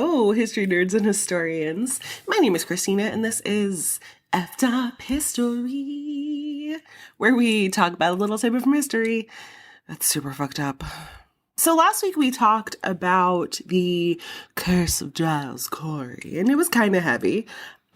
Hello, history nerds and historians. My name is Krystina, and this is Effed Up History, where we talk about a little tidbit from history that's super fucked up. So last week we talked about the curse of Giles Corey, and it was kind of heavy.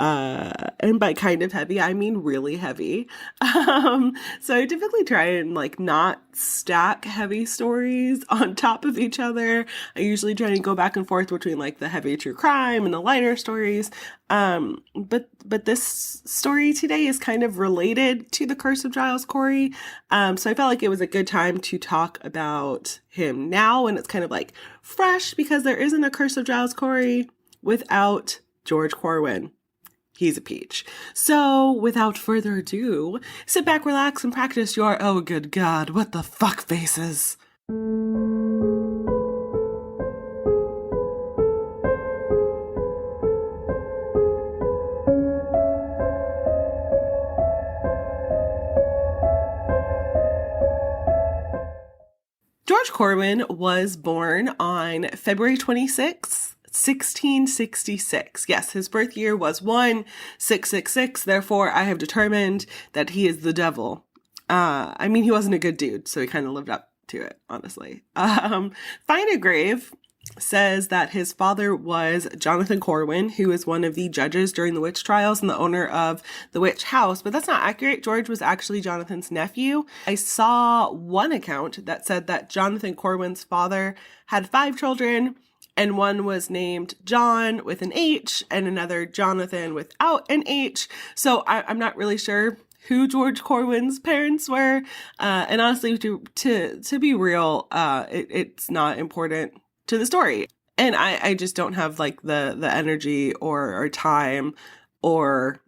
And by kind of heavy, I mean really heavy. So I typically try and not stack heavy stories on top of each other. I usually try and go back and forth between the heavy true crime and the lighter stories. But this story today is kind of related to the curse of Giles Corey. So I felt like it was a good time to talk about him now, and it's kind of fresh because there isn't a curse of Giles Corey without George Corwin. He's a peach. So, without further ado, sit back, relax, and practice your oh good god, what the fuck faces. George Corwin was born on February 26th, 1666. Yes, his birth year was 1666. Therefore, I have determined that he is the devil. I mean, he wasn't a good dude, so he kind of lived up to it, honestly. Find a Grave says that his father was Jonathan Corwin, who is one of the judges during the witch trials and the owner of the witch house, but that's not accurate. George was actually Jonathan's nephew. I saw one account that said that Jonathan Corwin's father had 5 children, and one was named John with an H and another Jonathan without an H. So I'm not really sure who George Corwin's parents were. And honestly, to be real, it's not important to the story. And I just don't have the energy or time or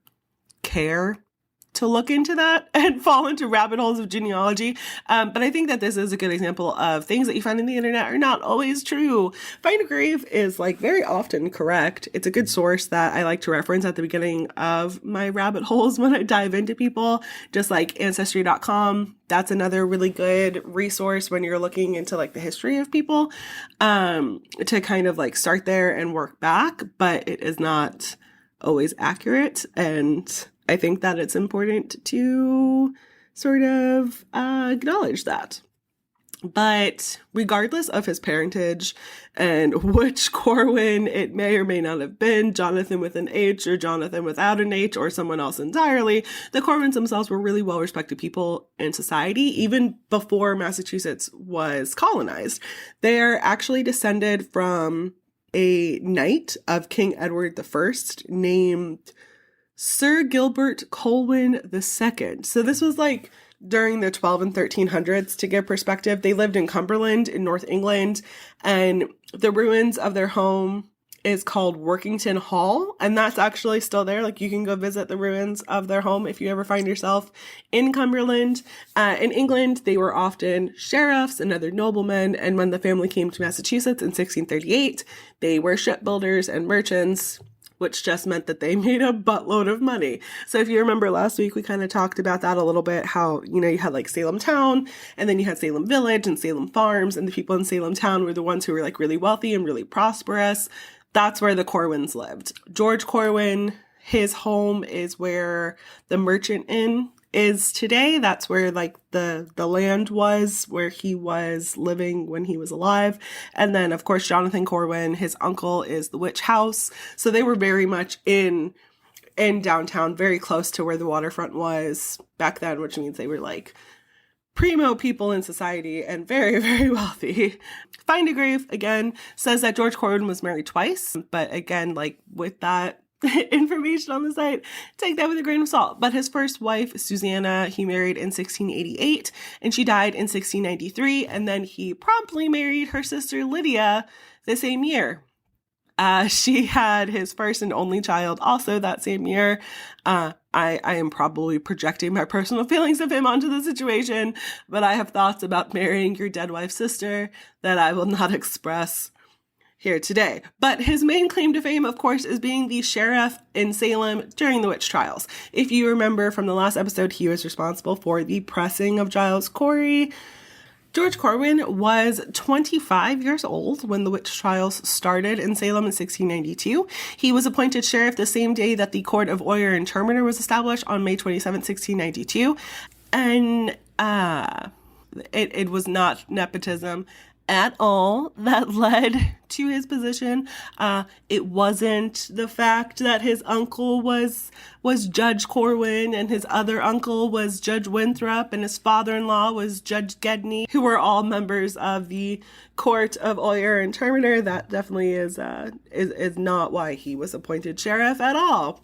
care to look into that and fall into rabbit holes of genealogy. But I think that this is a good example of things that you find on the internet are not always true. Find a Grave is very often correct. It's a good source that I like to reference at the beginning of my rabbit holes when I dive into people, just like ancestry.com. That's another really good resource when you're looking into the history of people, to kind of start there and work back, but it is not always accurate. And I think that it's important to sort of acknowledge that. But regardless of his parentage and which Corwin it may or may not have been, Jonathan with an H or Jonathan without an H or someone else entirely, the Corwins themselves were really well-respected people in society, even before Massachusetts was colonized. They're actually descended from a knight of King Edward I named Sir Gilbert Colwyn II. So this was during the 12 and 1300s. To give perspective, they lived in Cumberland in North England, and the ruins of their home is called Workington Hall, and that's actually still there. You can go visit the ruins of their home if you ever find yourself in Cumberland. In England, they were often sheriffs and other noblemen, and when the family came to Massachusetts in 1638, they were shipbuilders and merchants, which just meant that they made a buttload of money. So if you remember last week, we kind of talked about that a little bit, how, you had Salem Town, and then you had Salem Village and Salem Farms, and the people in Salem Town were the ones who were really wealthy and really prosperous. That's where the Corwins lived. George Corwin, his home is where the Merchant Inn is today. That's where the land was where he was living when he was alive. And then of course Jonathan Corwin, his uncle, is the witch house. So they were very much in downtown, very close to where the waterfront was back then, which means they were primo people in society and very, very wealthy. Find a Grave, again, says that George Corwin was married twice. But again, with that information on the site, take that with a grain of salt. But his first wife, Susanna, he married in 1688, and she died in 1693. And then he promptly married her sister Lydia the same year. She had his first and only child also that same year. I am probably projecting my personal feelings of him onto the situation, but I have thoughts about marrying your dead wife's sister that I will not express here today. But his main claim to fame, of course, is being the sheriff in Salem during the witch trials. If you remember from the last episode, he was responsible for the pressing of Giles Corey. George Corwin was 25 years old when the witch trials started in Salem in 1692. He was appointed sheriff the same day that the Court of Oyer and Terminer was established on May 27, 1692. And it was not nepotism at all that led to his position. It wasn't the fact that his uncle was Judge Corwin and his other uncle was Judge Winthrop and his father-in-law was Judge Gedney, who were all members of the Court of Oyer and Terminer. That definitely is not why he was appointed sheriff at all.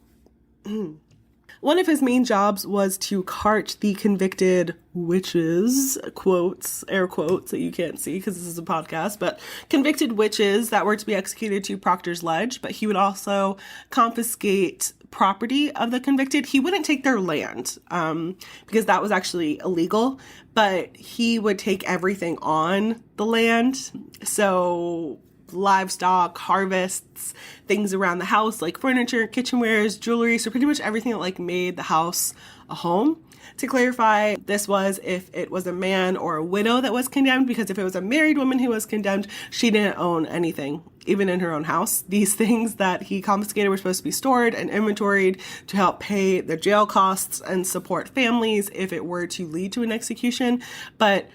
One of his main jobs was to cart the convicted witches, quotes, air quotes that you can't see because this is a podcast, but convicted witches that were to be executed to Proctor's Ledge. But he would also confiscate property of the convicted. He wouldn't take their land because that was actually illegal, but he would take everything on the land. So livestock, harvests, things around the house like furniture, kitchenwares, jewelry, so pretty much everything that like made the house a home. To clarify, this was if it was a man or a widow that was condemned, because if it was a married woman who was condemned, she didn't own anything, even in her own house. These things that he confiscated were supposed to be stored and inventoried to help pay the jail costs and support families if it were to lead to an execution. But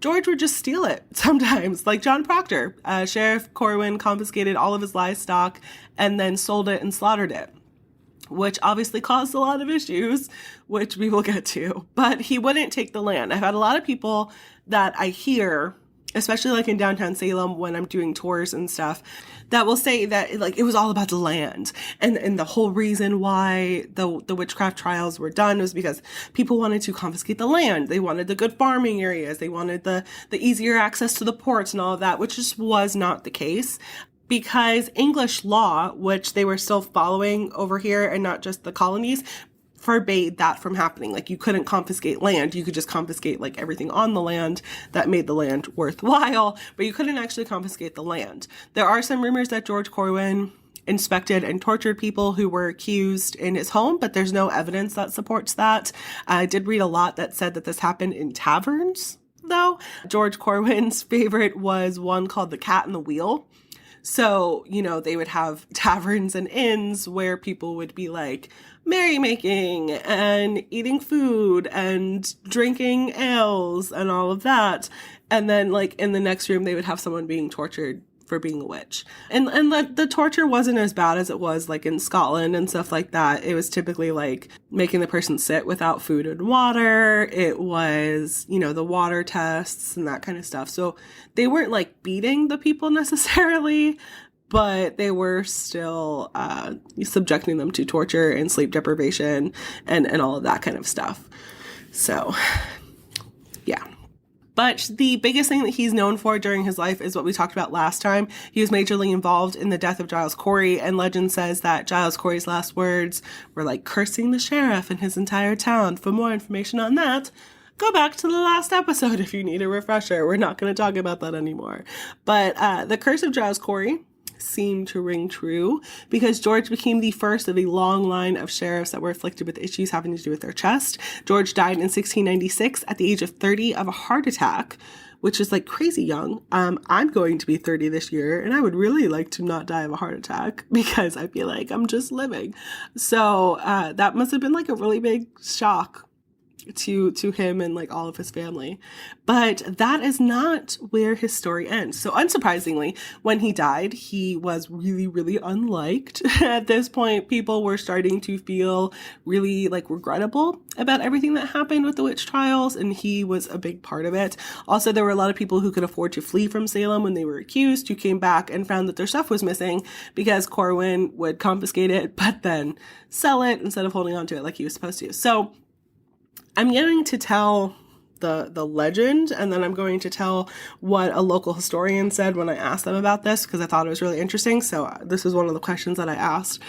George would just steal it sometimes, like John Proctor. Sheriff Corwin confiscated all of his livestock and then sold it and slaughtered it, which obviously caused a lot of issues, which we will get to. But he wouldn't take the land. I've had a lot of people that I hear, especially like in downtown Salem when I'm doing tours and stuff, that will say that like it was all about the land. And the whole reason why the witchcraft trials were done was because people wanted to confiscate the land. They wanted the good farming areas. They wanted the easier access to the ports and all of that, which just was not the case. Because English law, which they were still following over here and not just the colonies, forbade that from happening. Like you couldn't confiscate land. You could just confiscate like everything on the land that made the land worthwhile, but you couldn't actually confiscate the land. There are some rumors that George Corwin inspected and tortured people who were accused in his home, but there's no evidence that supports that. I did read a lot that said that this happened in taverns, though. George Corwin's favorite was one called the Cat and the Wheel. So, you know, they would have taverns and inns where people would be like merrymaking and eating food and drinking ales and all of that. And then like in the next room, they would have someone being tortured for being a witch. And the torture wasn't as bad as it was like in Scotland and stuff like that. It was typically like making the person sit without food and water. It was, you know, the water tests and that kind of stuff. So they weren't like beating the people necessarily, but they were still subjecting them to torture and sleep deprivation and all of that kind of stuff. So, yeah. But the biggest thing that he's known for during his life is what we talked about last time. He was majorly involved in the death of Giles Corey, and legend says that Giles Corey's last words were like cursing the sheriff and his entire town. For more information on that, go back to the last episode if you need a refresher. We're not going to talk about that anymore. But the curse of Giles Corey seemed to ring true because George became the first of a long line of sheriffs that were afflicted with issues having to do with their chest. George died in 1696 at the age of 30 of a heart attack, which is like crazy young. I'm going to be 30 this year, and I would really like to not die of a heart attack because I feel like I'm just living. So that must have been like a really big shock to him and like all of his family. But that is not where his story ends. So unsurprisingly, when he died, he was really, really unliked. At this point, people were starting to feel really like regrettable about everything that happened with the witch trials, and he was a big part of it. Also, there were a lot of people who could afford to flee from Salem when they were accused, who came back and found that their stuff was missing because Corwin would confiscate it, but then sell it instead of holding on to it like he was supposed to. So I'm going to tell the legend, and then I'm going to tell what a local historian said when I asked them about this, because I thought it was really interesting. So this is one of the questions that I asked.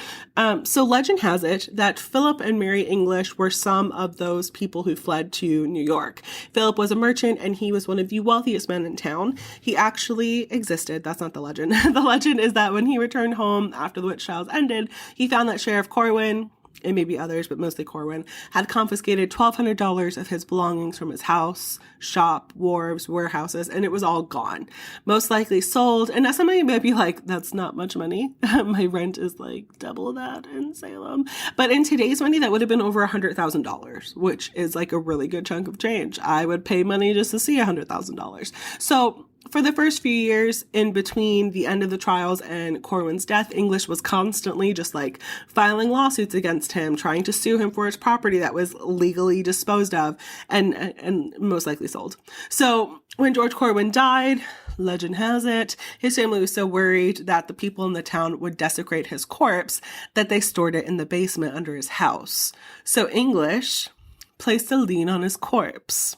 So legend has it that Philip and Mary English were some of those people who fled to New York. Philip was a merchant, and he was one of the wealthiest men in town. He actually existed. That's not the legend. The legend is that when he returned home after the witch trials ended, he found that Sheriff Corwin and maybe others, but mostly Corwin, had confiscated $1,200 of his belongings from his house, shop, wharves, warehouses, and it was all gone. Most likely sold. And now somebody might be like, that's not much money. My rent is like double that in Salem. But in today's money, that would have been over $100,000, which is like a really good chunk of change. I would pay money just to see $100,000. So for the first few years in between the end of the trials and Corwin's death, English was constantly just like filing lawsuits against him, trying to sue him for his property that was legally disposed of and most likely sold. So when George Corwin died, legend has it, his family was so worried that the people in the town would desecrate his corpse that they stored it in the basement under his house. So English placed a lien on his corpse.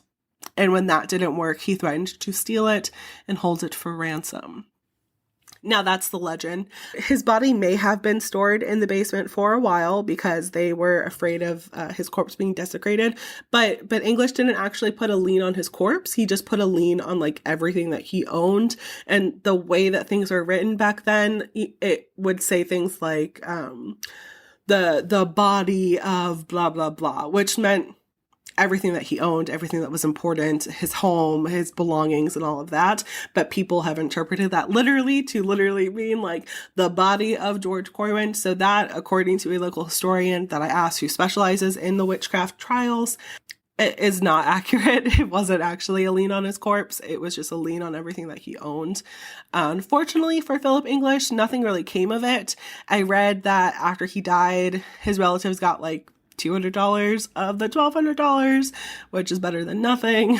And when that didn't work, he threatened to steal it and hold it for ransom. Now that's the legend. His body may have been stored in the basement for a while because they were afraid of his corpse being desecrated. But English didn't actually put a lien on his corpse. He just put a lien on like everything that he owned. And the way that things were written back then, it would say things like the body of blah, blah, blah, which meant everything that he owned, everything that was important, his home, his belongings, and all of that. But people have interpreted that literally to literally mean like the body of George Corwin. So that, according to a local historian that I asked who specializes in the witchcraft trials, it is not accurate. It wasn't actually a lien on his corpse. It was just a lien on everything that he owned. Unfortunately for Philip English, nothing really came of it. I read that after he died, his relatives got like $200 of the $1,200, which is better than nothing,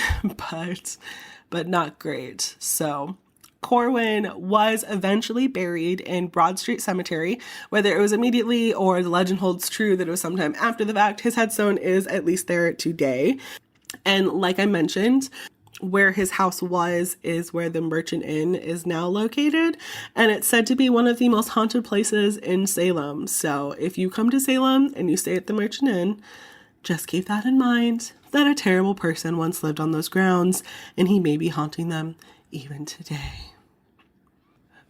but not great. So Corwin was eventually buried in Broad Street Cemetery. Whether it was immediately or the legend holds true that it was sometime after the fact, his headstone is at least there today. And like I mentioned, where his house was is where the Merchant Inn is now located, and it's said to be one of the most haunted places in Salem. So if you come to Salem and you stay at the Merchant Inn, just keep that in mind, that a terrible person once lived on those grounds, and he may be haunting them even today.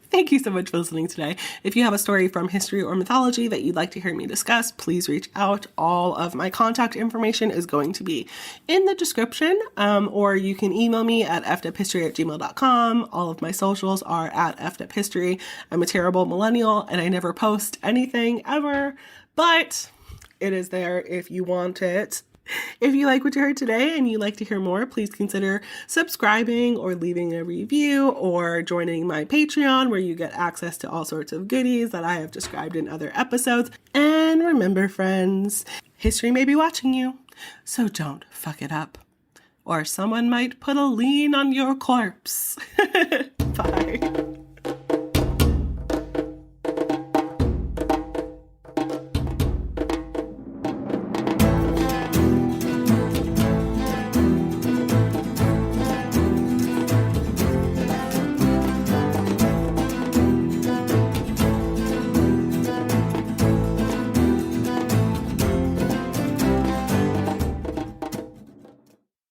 Thank you so much for listening today. If you have a story from history or mythology that you'd like to hear me discuss, please reach out. All of my contact information is going to be in the description, or you can email me at effeduphistory@gmail.com. All of my socials are at effeduphistory. I'm a terrible millennial and I never post anything ever, but it is there if you want it. If you like what you heard today and you'd like to hear more, please consider subscribing or leaving a review or joining my Patreon, where you get access to all sorts of goodies that I have described in other episodes. And remember, friends, history may be watching you, so don't fuck it up, or someone might put a lien on your corpse. Bye.